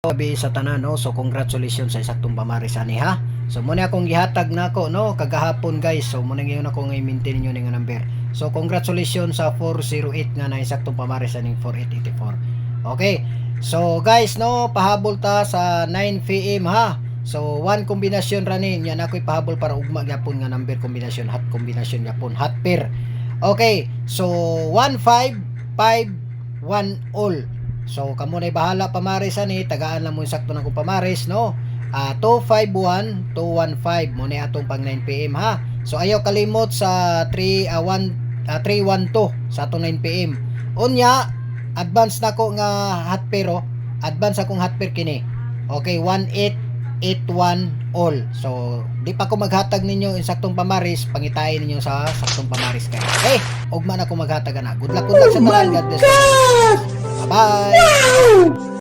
Gabi sa tanan, no? So congratulations sa isaktong pamaris ani ha. So muna akong gihatag nako no kagahapon guys. So muna ngayon ako nga i-maintain niyo ning number. So congratulations sa 408 nga na isaktong pamaris aning 4884. Okay. So guys no, pahabol ta sa 9 PM ha. So one kombinasyon ra ni yan ako ipahabol para ugma gyapon nga number kombinasyon, hot kombinasyon gyapon, hot pair. Okay. So 1551 all. So kamo na bahala pamaris ani, tagaan lang mo sakto ng pamaris no. 251 215 mo ni atong pang 9 PM ha. So ayaw kalimot sa 312 sa atong 9 PM. Unya advance nako nga hot pair advance akong hot pair kini. Okay, 1881 all. So di pa ko maghatag ninyo insaktong pamaris, pangitayin ninyo sa saktong pamaris kay. Okay, ugma na ko maghatag na. Good luck sa tanan. God bless. Bye-bye.